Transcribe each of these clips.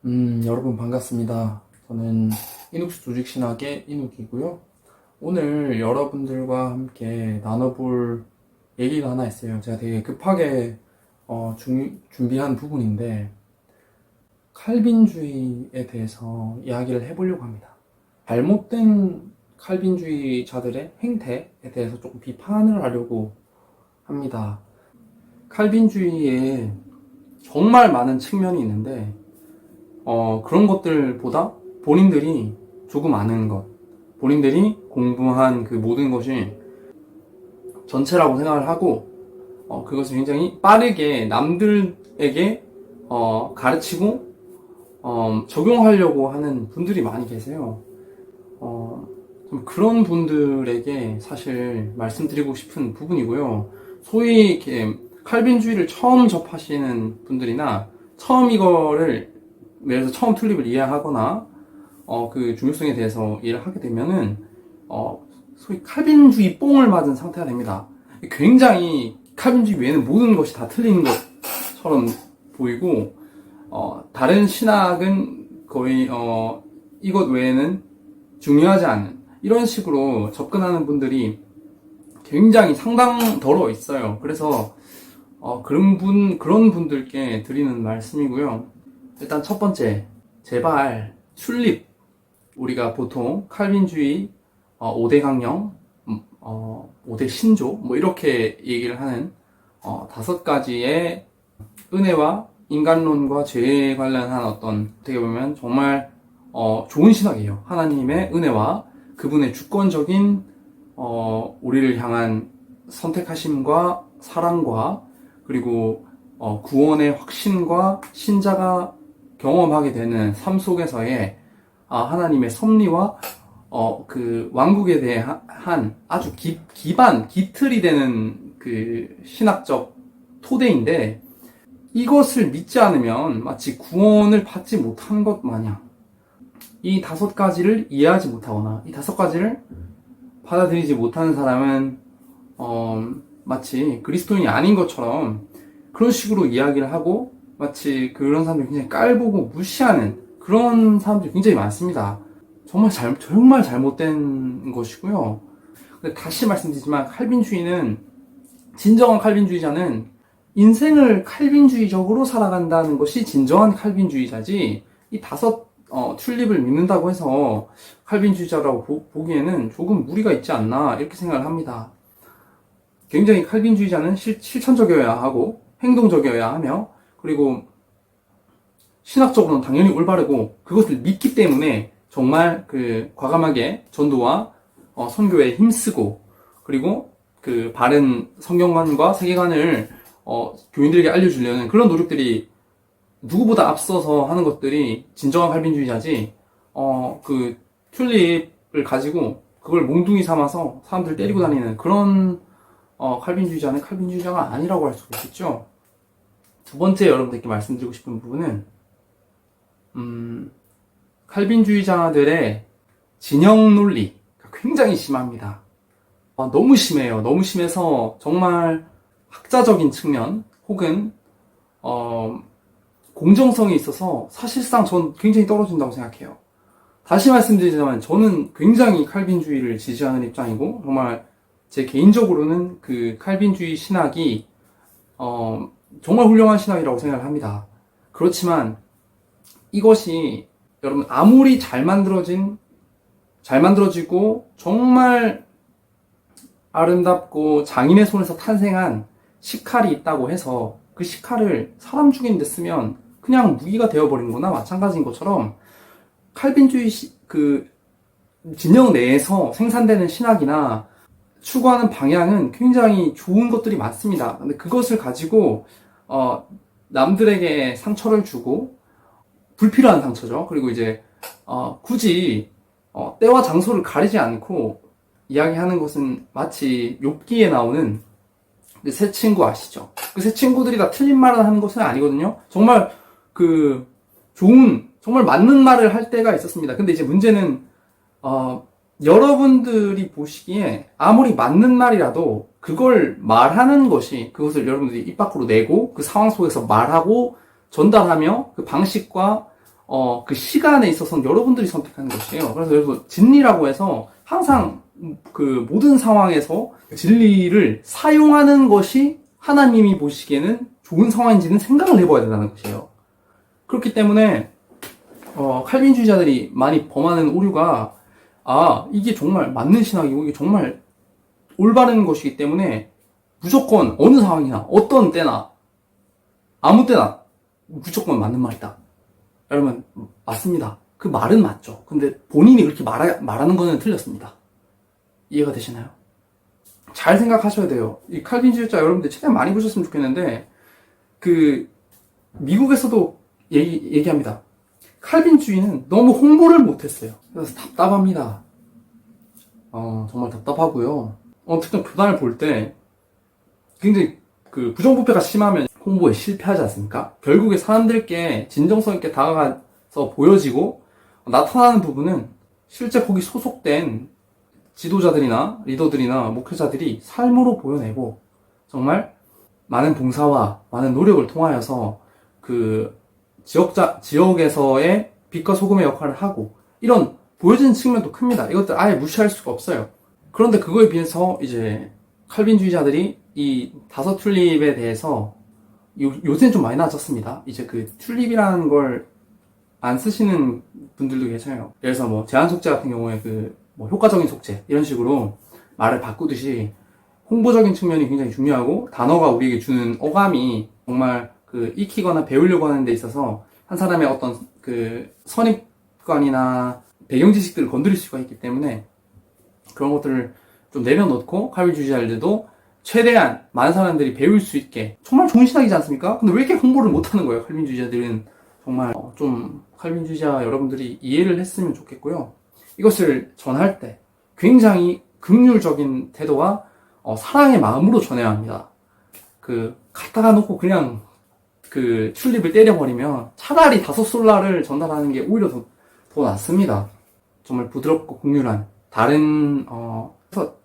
여러분 반갑습니다. 저는 이눅스 조직신학의 이눅이고요. 오늘 여러분들과 함께 나눠볼 얘기가 하나 있어요. 제가 되게 급하게 준비한 부분인데 칼빈주의에 대해서 이야기를 해보려고 합니다. 잘못된 칼빈주의자들의 행태에 대해서 조금 비판을 하려고 합니다. 칼빈주의에 정말 많은 측면이 있는데 그런 것들보다 본인들이 조금 아는 것, 본인들이 공부한 그 모든 것이 전체라고 생각을 하고, 그것을 굉장히 빠르게 남들에게, 가르치고, 적용하려고 하는 분들이 많이 계세요. 좀 그런 분들에게 사실 말씀드리고 싶은 부분이고요. 소위 이렇게 칼빈주의를 처음 접하시는 분들이나 처음 이거를 예를 들어서 처음 튤립을 이해하거나 그 중요성에 대해서 이해를 하게 되면은 소위 칼빈주의 뽕을 맞은 상태가 됩니다. 굉장히 칼빈주의 외에는 모든 것이 다 틀린 것처럼 보이고 다른 신학은 거의 이것 외에는 중요하지 않은 이런 식으로 접근하는 분들이 굉장히 상당더러 있어요. 그래서 그런 분들께 드리는 말씀이고요. 일단 첫 번째, 제발 튤립, 우리가 보통 칼빈주의 5대 강령, 5대 신조 뭐 이렇게 얘기를 하는 5가지의 은혜와 인간론과 죄에 관련한 어떻게 보면 정말 좋은 신학이에요. 하나님의 은혜와 그분의 주권적인 우리를 향한 선택하심과 사랑과 그리고 구원의 확신과 신자가 경험하게 되는 삶 속에서의 하나님의 섭리와 그 왕국에 대한 아주 기틀이 되는 그 신학적 토대인데, 이것을 믿지 않으면 마치 구원을 받지 못한 것 마냥 이 5가지를 이해하지 못하거나 이 5가지를 받아들이지 못하는 사람은 마치 그리스도인이 아닌 것처럼 그런 식으로 이야기를 하고 마치 그런 사람들이 굉장히 깔보고 무시하는 그런 사람들이 굉장히 많습니다. 정말 잘못된 것이고요. 근데 다시 말씀드리지만 진정한 칼빈주의자는 인생을 칼빈주의적으로 살아간다는 것이 진정한 칼빈주의자지, 이 5 튤립을 믿는다고 해서 칼빈주의자라고 보기에는 조금 무리가 있지 않나 이렇게 생각을 합니다. 굉장히 칼빈주의자는 실천적이어야 하고 행동적이어야 하며, 그리고 신학적으로는 당연히 올바르고 그것을 믿기 때문에 정말 그 과감하게 전도와 선교에 힘쓰고, 그리고 그 바른 성경관과 세계관을 교인들에게 알려주려는 그런 노력들이 누구보다 앞서서 하는 것들이 진정한 칼빈주의자지, 그 튤립을 가지고 그걸 몽둥이 삼아서 사람들 때리고 다니는 그런 칼빈주의자는 칼빈주의자가 아니라고 할 수가 있겠죠. 두 번째 여러분들께 말씀드리고 싶은 부분은 칼빈주의자들의 진영 논리가 굉장히 심합니다. 너무 심해요. 너무 심해서 정말 학자적인 측면 혹은 공정성에 있어서 사실상 전 굉장히 떨어진다고 생각해요. 다시 말씀드리자면 저는 굉장히 칼빈주의를 지지하는 입장이고, 정말 제 개인적으로는 그 칼빈주의 신학이 정말 훌륭한 신학이라고 생각을 합니다. 그렇지만 이것이 여러분 아무리 잘 만들어지고 정말 아름답고 장인의 손에서 탄생한 식칼이 있다고 해서 그 식칼을 사람 죽이는 데 쓰면 그냥 무기가 되어버린 거나 마찬가지인 것처럼, 칼빈주의 그 진영 내에서 생산되는 신학이나 추구하는 방향은 굉장히 좋은 것들이 많습니다. 근데 그것을 가지고 남들에게 상처를 주고, 불필요한 상처죠. 그리고 이제 굳이 때와 장소를 가리지 않고 이야기하는 것은 마치 욥기에 나오는 그 세 친구 아시죠? 그 세 친구들이 다 틀린 말을 하는 것은 아니거든요. 정말 정말 맞는 말을 할 때가 있었습니다. 근데 이제 문제는 여러분들이 보시기에 아무리 맞는 말이라도 그걸 말하는 것이, 그것을 여러분들이 입 밖으로 내고 그 상황 속에서 말하고 전달하며 그 방식과 그 시간에 있어서는 여러분들이 선택하는 것이에요. 그래서 진리라고 해서 항상 그 모든 상황에서 진리를 사용하는 것이 하나님이 보시기에는 좋은 상황인지는 생각을 해봐야 된다는 것이에요. 그렇기 때문에 칼빈주의자들이 많이 범하는 오류가 이게 정말 맞는 신학이고 이게 정말 올바른 것이기 때문에 무조건 어느 상황이나 어떤 때나 아무 때나 무조건 맞는 말이다. 여러분, 맞습니다. 그 말은 맞죠. 근데 본인이 그렇게 말하는 거는 틀렸습니다. 이해가 되시나요? 잘 생각하셔야 돼요. 이 칼빈주의자 여러분들 최대한 많이 보셨으면 좋겠는데, 미국에서도 얘기합니다. 칼빈주의는 너무 홍보를 못했어요. 그래서 답답합니다. 정말 답답하고요. 특히 교단을 볼 때 굉장히 부정부패가 심하면 홍보에 실패하지 않습니까? 결국에 사람들께 진정성 있게 다가가서 보여지고 나타나는 부분은 실제 거기 소속된 지도자들이나 리더들이나 목회자들이 삶으로 보여내고 정말 많은 봉사와 많은 노력을 통하여서 지역에서의 빛과 소금의 역할을 하고 이런 보여지는 측면도 큽니다. 이것들 아예 무시할 수가 없어요. 그런데 그거에 비해서 이제 칼빈주의자들이 이 5튤립에 대해서 요새는 좀 많이 나아졌습니다. 이제 튤립이라는 걸 안 쓰시는 분들도 계셔요. 그래서 제한 속죄 같은 경우에 효과적인 속죄 이런 식으로 말을 바꾸듯이 홍보적인 측면이 굉장히 중요하고 단어가 우리에게 주는 어감이 정말 익히거나 배우려고 하는 데 있어서 한 사람의 어떤 선입관이나 배경 지식들을 건드릴 수가 있기 때문에 그런 것들을 좀 내려놓고 칼빈주의자들도 최대한 많은 사람들이 배울 수 있게 정말 좋은 신학이지 않습니까? 근데 왜 이렇게 홍보를 못하는 거예요? 칼빈주의자들은 정말 좀 칼빈주의자 여러분들이 이해를 했으면 좋겠고요. 이것을 전할 때 굉장히 긍휼적인 태도와 사랑의 마음으로 전해야 합니다. 갖다가 놓고 그냥 튤립을 때려버리면 차라리 5솔라를 전달하는 게 오히려 더 낫습니다. 정말 부드럽고 긍휼한 그래서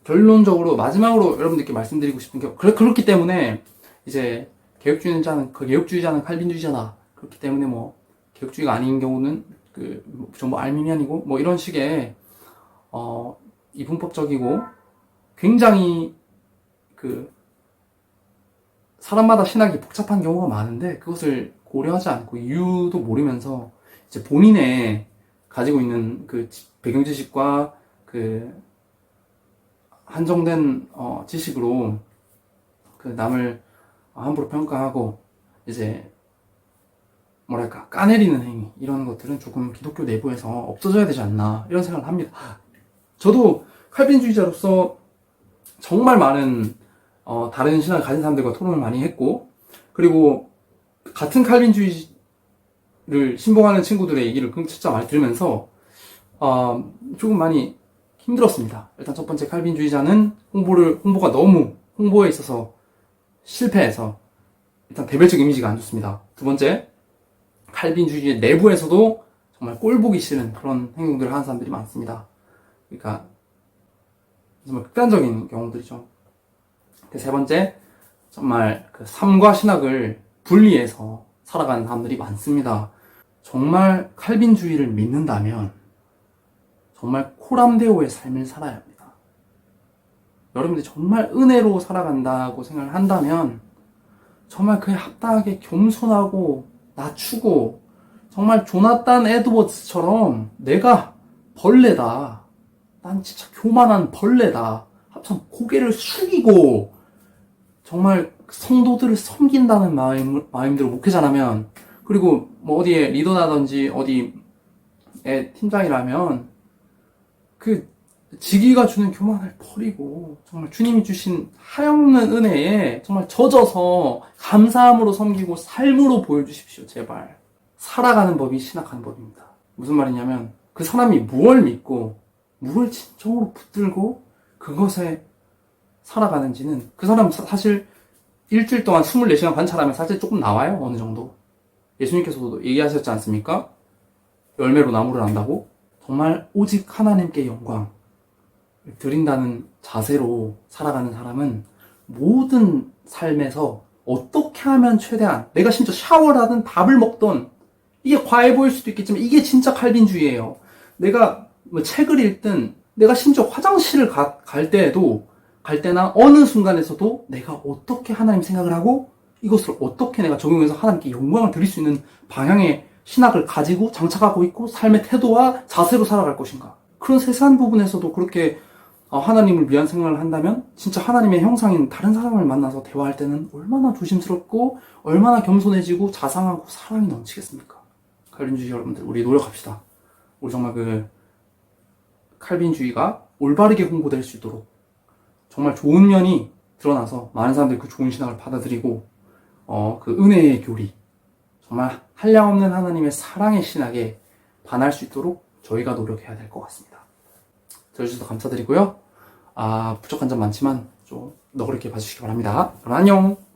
결론적으로 마지막으로 여러분들께 말씀드리고 싶은 게 그렇기 때문에 이제 개혁주의자는 칼빈주의자다. 그렇기 때문에 개혁주의가 아닌 경우는 전부 알미니안이고 이런 식의 이분법적이고 굉장히 사람마다 신학이 복잡한 경우가 많은데 그것을 고려하지 않고 이유도 모르면서 이제 본인의 가지고 있는 배경 지식과 한정된 지식으로 남을 함부로 평가하고 이제 까내리는 행위 이런 것들은 조금 기독교 내부에서 없어져야 되지 않나 이런 생각을 합니다. 저도 칼빈주의자로서 정말 많은 다른 신학을 가진 사람들과 토론을 많이 했고 그리고 같은 칼빈주의를 신봉하는 친구들의 얘기를 진짜 많이 들으면서 조금 많이 힘들었습니다. 일단 첫 번째 칼빈주의자는 홍보가 너무 홍보에 있어서 실패해서 일단 대별적 이미지가 안 좋습니다. 두 번째 칼빈주의 내부에서도 정말 꼴보기 싫은 그런 행동들을 하는 사람들이 많습니다. 그러니까 정말 극단적인 경우들이죠. 세 번째 정말 삶과 신학을 분리해서 살아가는 사람들이 많습니다. 정말 칼빈주의를 믿는다면 정말 코람데오의 삶을 살아야 합니다. 여러분들이 정말 은혜로 살아간다고 생각을 한다면 정말 그에 합당하게 겸손하고 낮추고 정말 조나단 에드워즈처럼 내가 벌레다. 난 진짜 교만한 벌레다. 참 고개를 숙이고 정말 성도들을 섬긴다는 마음대로 목회자라면 그리고 어디에 리더라든지 어디에 팀장이라면 직위가 주는 교만을 버리고 정말 주님이 주신 하염없는 은혜에 정말 젖어서 감사함으로 섬기고 삶으로 보여주십시오. 제발. 살아가는 법이 신학하는 법입니다. 무슨 말이냐면 그 사람이 무엇을 믿고 무엇을 진정으로 붙들고 그것에 살아가는지는 그 사람 사실 일주일 동안 24시간 관찰하면 사실 조금 나와요. 어느 정도. 예수님께서도 얘기하셨지 않습니까? 열매로 나무를 안다고. 정말 오직 하나님께 영광 드린다는 자세로 살아가는 사람은 모든 삶에서 어떻게 하면 최대한 내가 심지어 샤워를 하든 밥을 먹든 이게 과해 보일 수도 있겠지만 이게 진짜 칼빈주의예요. 내가 뭐 책을 읽든 내가 심지어 화장실을 갈 때나 어느 순간에서도 내가 어떻게 하나님 생각을 하고 이것을 어떻게 내가 적용해서 하나님께 영광을 드릴 수 있는 방향의 신학을 가지고 장착하고 있고 삶의 태도와 자세로 살아갈 것인가. 그런 세세한 부분에서도 그렇게 하나님을 위한 생각을 한다면 진짜 하나님의 형상인 다른 사람을 만나서 대화할 때는 얼마나 조심스럽고 얼마나 겸손해지고 자상하고 사랑이 넘치겠습니까? 칼빈주의 여러분들, 우리 노력합시다. 우리 정말 칼빈주의가 올바르게 홍보될 수 있도록 정말 좋은 면이 드러나서 많은 사람들이 그 좋은 신학을 받아들이고 그 은혜의 교리, 정말 한량없는 하나님의 사랑의 신학에 반할 수 있도록 저희가 노력해야 될 것 같습니다. 들어주셔서 감사드리고요. 부족한 점 많지만 좀 너그럽게 봐주시기 바랍니다. 그럼 안녕!